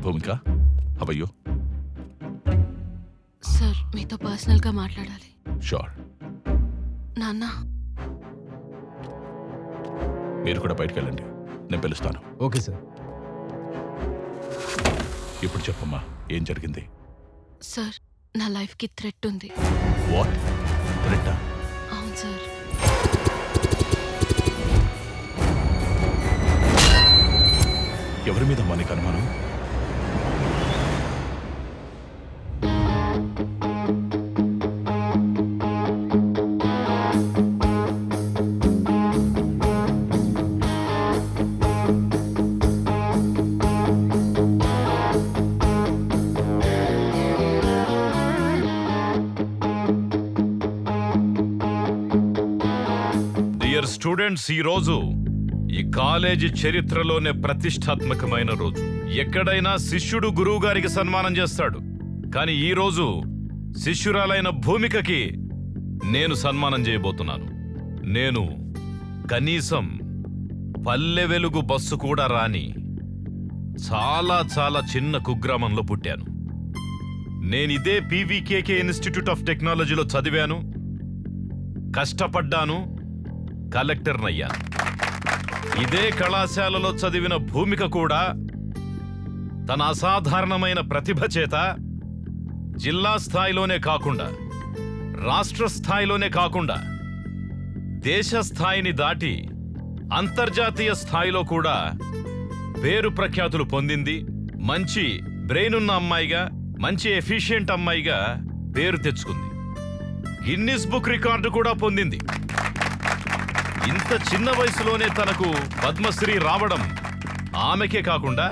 Bhumika, how are you? Sir మీతో పర్సనల్గా మాట్లాడాలి. షూర్. నాన్న, మీరు కూడా బయటికి వెళ్ళండి, నేను పిలుస్తాను. Okay sir. ఇప్పుడు చెప్పమ్మా, ఏం జరిగింది? సార్ నా లైఫ్కి థ్రెట్ ఉంది. వాట్ థ్రెట్టా? అవును సార్. ఎవరి మీద మనకి అనుమానం? డియర్ స్టూడెంట్స్, ఈ రోజు ఈ కాలేజీ చరిత్రలోనే ప్రతిష్టాత్మకమైన రోజు. ఎక్కడైనా శిష్యుడు గురువు గారికి సన్మానం చేస్తాడు, కానీ ఈ రోజు శిష్యురాలైన భూమికకి నేను సన్మానం చేయబోతున్నాను. నేను కనీసం పల్లె వెలుగు బస్సు కూడా రాని చాలా చాలా చిన్న కుగ్రామంలో పుట్టాను. నేనిదే పీవీకేకే ఇన్స్టిట్యూట్ ఆఫ్ టెక్నాలజీలో చదివాను, కష్టపడ్డాను, కలెక్టర్నయ్యాను. ఇదే కళాశాలలో చదివిన భూమిక కూడా తన అసాధారణమైన ప్రతిభ చేత జిల్లా స్థాయిలోనే కాకుండా, రాష్ట్ర స్థాయిలోనే కాకుండా, దేశ స్థాయిని దాటి అంతర్జాతీయ స్థాయిలో కూడా పేరు ప్రఖ్యాతులు పొందింది. మంచి బ్రెయిన్ ఉన్న అమ్మాయిగా, మంచి ఎఫిషియెంట్ అమ్మాయిగా పేరు తెచ్చుకుంది. గిన్నిస్ బుక్ రికార్డు కూడా పొందింది. ఇంత చిన్న వయసులోనే తనకు పద్మశ్రీ రావడం ఆమెకే కాకుండా,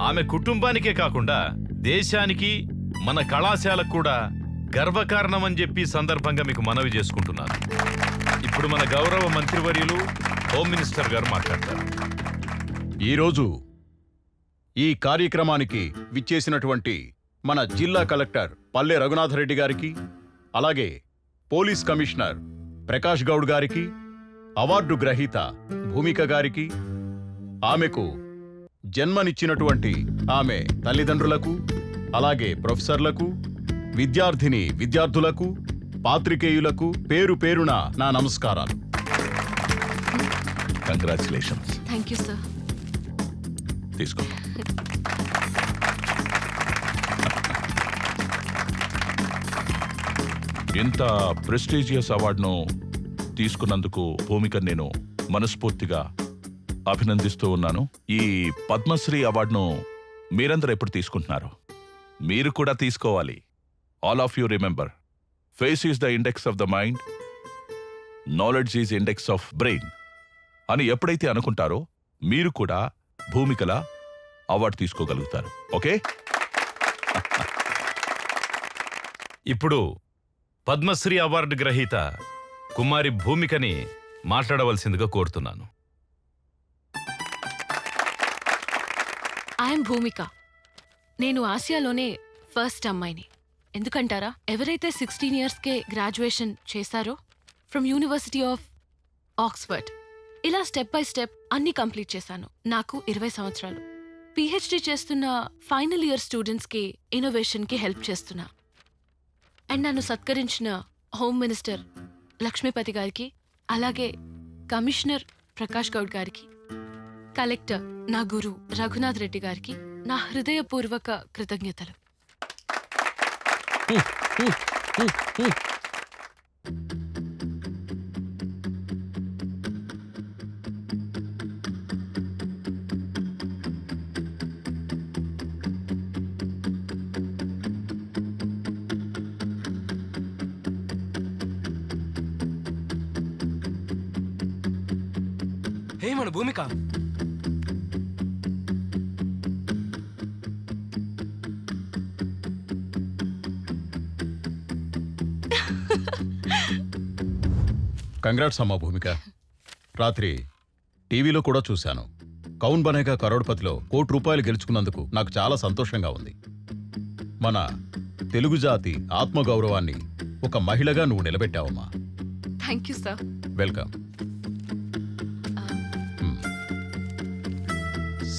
ఆమె కుటుంబానికే కాకుండా, దేశానికి, మన కళాశాలకు కూడా గర్వకారణమని చెప్పి సందర్భంగా మీకు మనవి చేసుకుంటున్నాను. ఇప్పుడు మన గౌరవ మంత్రివర్యులు హోమ్ మినిస్టర్ గారు మాట్లాడతారు. ఈరోజు ఈ కార్యక్రమానికి విచ్చేసినటువంటి మన జిల్లా కలెక్టర్ పల్లె రఘునాథరెడ్డి గారికి, అలాగే పోలీస్ కమిషనర్ ప్రకాష్ గౌడ్ గారికి, అవార్డు గ్రహీత భూమిక గారికి, ఆమెకు జన్మనిచ్చినటువంటి ఆమె తల్లిదండ్రులకు, అలాగే ప్రొఫెసర్లకు, విద్యార్థిని విద్యార్థులకు, పాత్రికేయులకు పేరు పేరున నా నమస్కారాలు. కంగ్రాచులేషన్స్. Thank you sir. తీసుకో. ఇంత ప్రెస్టీజియస్ అవార్డును తీసుకున్నందుకు భూమిక నేను మనస్ఫూర్తిగా అభినందిస్తూ ఉన్నాను. ఈ పద్మశ్రీ అవార్డును మీరందరూ ఎప్పుడు తీసుకుంటున్నారు? మీరు కూడా తీసుకోవాలి. All of you remember, face is the index of the mind, knowledge is index of brain అని ఎప్పుడైతే అనుకుంటారో మీరు కూడా భూమికలా అవార్డు తీసుకోగలుగుతారు. ఓకే? ఇప్పుడు పద్మశ్రీ అవార్డు గ్రహీత కుమారి భూమికని మాట్లాడవలసిందిగా కోరుతున్నాను. ఐఎమ్ భూమిక. నేను ఆసియాలోనే ఫస్ట్ అమ్మాయిని. ఎందుకంటారా? ఎవరైతే 16 ఇయర్స్కే గ్రాడ్యుయేషన్ చేశారో ఫ్రమ్ యూనివర్సిటీ ఆఫ్ ఆక్స్ఫర్డ్, ఇలా స్టెప్ బై స్టెప్ అన్ని కంప్లీట్ చేశాను. నాకు 20 సంవత్సరాలు. పిహెచ్డి చేస్తున్న ఫైనల్ ఇయర్ స్టూడెంట్స్కి ఇన్నోవేషన్కి హెల్ప్ చేస్తున్నా. అండ్ నన్ను సత్కరించిన హోమ్ మినిస్టర్ లక్ష్మీపతి గారికి, అలాగే కమిషనర్ ప్రకాష్ గౌడ్ గారికి, కలెక్టర్ నా గురు రఘునాథ్ రెడ్డి గారికి నా హృదయపూర్వక కృతజ్ఞతలు. హే మన భూమిక, కంగ్రాట్స్ అమ్మా భూమిక. రాత్రి టీవీలో కూడా చూశాను. కౌన్ బనేగా కరోడ్పతిలో ₹1,00,00,000 గెలుచుకున్నందుకు నాకు చాలా సంతోషంగా ఉంది. మన తెలుగు జాతి ఆత్మగౌరవాన్ని ఒక మహిళగా నువ్వు నిలబెట్టావమ్మా. Thank you sir. Welcome.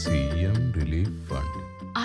CM relief fund. ఆ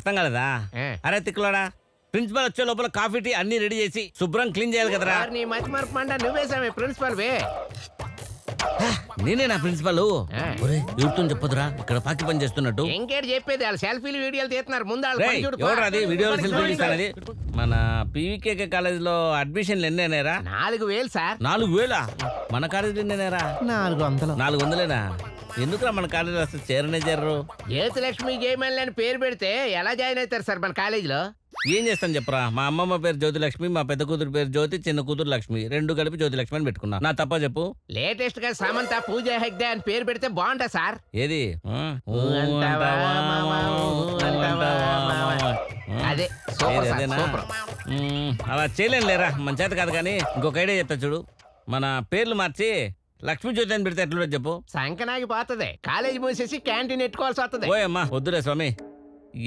అర్థం కాలేదా? అరే తిక్కులాడా, ప్రిన్సిపల్ వచ్చే లోపల కాఫీ టీ అన్ని రెడీ చేసి శుభ్రం క్లీన్ చేయాలి కదరా. నీ మతి మరపు మండ నువ్వేసామే ప్రిన్సిపల్ వే. నేనే నా ప్రిన్సిపల్. ఎవరితో చెప్పదురా ఇక్కడ పాకి పని చేస్తున్నట్టు. ఇంకేటి చెప్పేది, వాళ్ళు సెల్ఫీలు వీడియోలు తీస్తున్నారు. ముందు వాళ్ళు రేయ్, పని చూడు. ఎవరు అది వీడియోలు సెల్ఫీ తీస్తానది? మన పీవీకేకే కాలేజ్ లో అడ్మిషన్లు ఎన్ని అయినారా? 4,000 సార్. 4,000? మన కాలేజీలో ఎన్నేనారా? 400. 400లేనా? ఎందుకురా మన కాలేజీలో అసలు చేరనే చేరరు? జ్యోతిలక్ష్మి జయమల్లి అని పేరు పెడితే ఎలా జాయిన్ అవుతారు సార్ మన కాలేజీలో? ఏం చేస్తాను చెప్పరా, మా అమ్మమ్మ పేరు జ్యోతిలక్ష్మి, మా పెద్ద కూతురు పేరు జ్యోతి, చిన్న కూతురు లక్ష్మి, రెండు కలిపి జ్యోతిలక్ష్మి అని పెట్టుకున్నా. నా తప్ప చెప్పు. లేటెస్ట్ గా సమంత పూజ హెగ్డే అని పేరు పెడితే బాగుంటా సార్. ఏది అదే సూపర్ సార్, అదేనా? సూపర్. అలా చేయలేను లేరా, మన చేత కాదు. కానీ ఇంకొక ఐడియా చెప్తా చూడు. మన పేర్లు మార్చి లక్ష్మీ జ్యోతి అని పెడితే ఎట్లుండో చెప్పు. సంకనాగి పోతుంది, కాలేజీ మూసేసి క్యాంటీన్ ఎట్టుకోవాల్సి వస్తుంది. ఓయమ్మా వద్దులే స్వామి,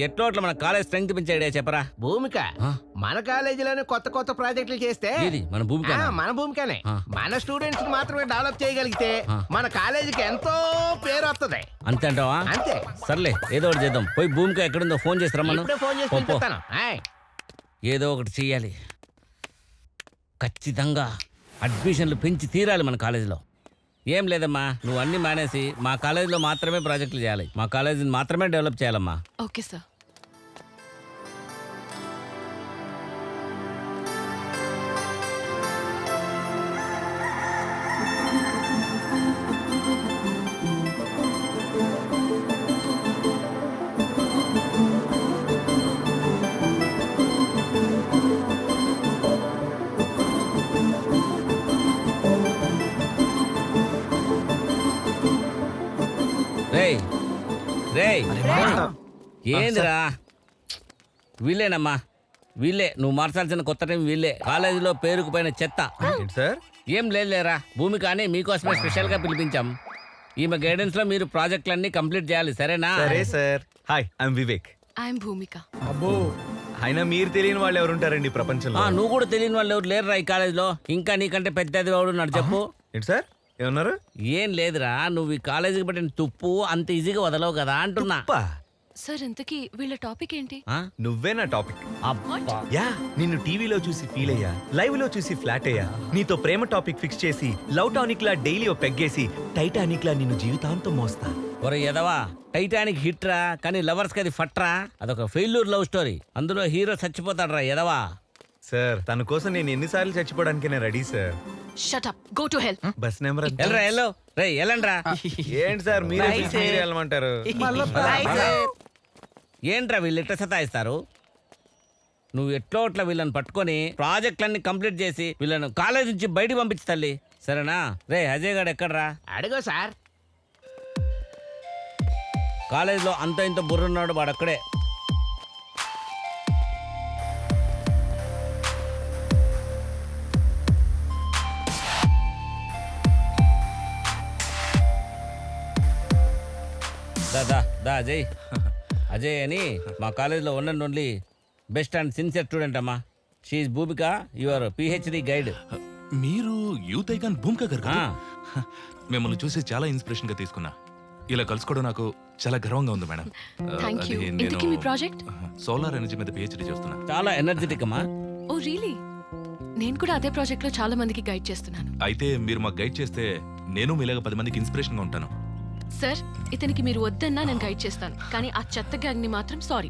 ఎట్లో అట్లా మన కాలేజ్ స్ట్రెంగ్త్ పెంచే ఐడియా చెప్పరా. భూమిక ఆ? మన కాలేజీలోనే కొత్త కొత్త ప్రాజెక్టులు చేస్తే ఏది మన భూమిక? మన భూమికనే ఆ. మన స్టూడెంట్స్ మాత్రమే డెవలప్ చేయగలిగితే ఆ. మన కాలేజీకి ఎంతో పేరు వస్తుంది. అంతే అంటావా? అంతే. సర్లే ఏదో ఒకటి చేద్దాం. పోయి భూమిక ఎక్కడుందో ఫోన్ చేసి రమ్మను. ఇప్పుడే ఫోన్ చేసి పో, పో. పిలిపిస్తాను. ఆయ్. ఏదో ఒకటి చెయ్యాలి. ఖచ్చితంగా అడ్మిషన్లు పెంచి తీరాలి మన కాలేజీలో. ఏం లేదమ్మా, నువ్వు అన్ని మానేసి మా కాలేజీలో మాత్రమే ప్రాజెక్టులు చేయాలి, మా కాలేజీని మాత్రమే డెవలప్ చేయాలమ్మా. Okay sir. రేయ్ రేయ్, ఏందిరా? వీళ్ళేనమ్మా, వీళ్ళే నువ్వు మార్చాల్సిన కొత్త టైం. వీళ్ళే కాలేజీలో పేరుకు పైన చెత్త. సార్ ఏం లేదులేరా, భూమి కానీ మీకోసమే స్పెషల్ గా పిలిపించాం. ఈమె గైడెన్స్ లో మీరు ప్రాజెక్టులన్నీ కంప్లీట్ చేయాలి, సరేనా? సరే sir. Hi, I'm Vivek. I'm Bhumika. అయినా మీరు తెలియని వాళ్ళు ఎవరుంటారండి ప్రపంచంలో? నువ్వు కూడా తెలియని వాళ్ళు ఎవరు లేరురా ఈ కాలేజీలో. ఇంకా నీకంటే పెద్దది వాడు నాడు చెప్పు. ఏంటి సార్ ఏమన్నారు? ఏం లేదురా, నువ్వు ఈ కాలేజీకి పెట్టిన తుప్పు అంత ఈజీగా వదలవు కదా అంటున్నా. అబ్బా, సార్ ఇంతకీ వీళ్ళ టాపిక్ ఏంటి? ఆ? నువ్వే నా టాపిక్. అబ్బా. యా, నిన్ను టీవీలో చూసి ఫీల్ అయ్యా, లైవ్ లో చూసి ఫ్లాట్ అయ్యా, నీతో ప్రేమ టాపిక్ ఫిక్స్ చేసి లవ్ టానిక్ లా డైలీ ఓ పెగ్గేసి టైటానిక్ లా నిన్ను జీవితాంతం మోస్తా. ఒరే ఎదవా, టైటానిక్ హిట్ రా, కానీ లవర్స్ కి అది ఫట్రా. అదొక ఫెయిల్యూర్ లవ్ స్టోరీ. అందులో హీరో చచ్చిపోతాడు రా ఎదవా. సార్ తన కోసం నేను ఎన్నిసార్లు చచ్చిపోవడానికి నేను ready sir. Shut up, go to help. Bus number ఎల్రా ఎల్లో, రే ఎల్లండ్రా. ఏంటి సార్ మీరే పిలిచి మీరే వెళ్ళమంటారు? ఏంట్రా వీళ్ళు ఎట్లా సతాయిస్తారు? నువ్వు ఎట్లో అట్లా వీళ్ళని పట్టుకొని ప్రాజెక్టులన్నీ కంప్లీట్ చేసి వీళ్ళను కాలేజ్ నుంచి బయటికి పంపించి తల్లి, సరేనా? రే అజయ్ గారు ఎక్కడ్రా? అడుగు సార్. కాలేజ్లో అంత ఇంత బుర్రున్నాడు వాడు అక్కడే. దా అజయ్. అజయ్ అని మా కాలేజ్లో one and only best and sincere student అమ్మా. She's Bhumika, your PhD guide. మీరు యూత్ ఐకాన్ భూమిక గారు కదా? మిమ్మల్ని చూసి చాలా ఇన్స్పిరేషన్ గా తీసుకున్నా. ఇలా కలుసుకోవడం నాకు చాలా గర్వంగా ఉంది మేడం. Thank you. ఇంతకీ మీ ప్రాజెక్ట్? సోలార్ ఎనర్జీ మీద పిహెచ్డి చేస్తున్నా. చాలా ఎనర్జెటిక్ అమ్మా. Oh really? నేను కూడా అదే ప్రాజెక్ట్ లో చాలా మందికి గైడ్ చేస్తున్నాను. అయితే మీరు మాకు గైడ్ చేస్తే నేను మీలాగా 10 మందికి ఇన్స్పిరేషన్ గా ఉంటాను. సార్ ఇతనికి మీరు వద్దన్నా నేను గైడ్ చేస్తాను, కానీ ఆ చెత్త గ్యాంగ్ ని మాత్రం సారీ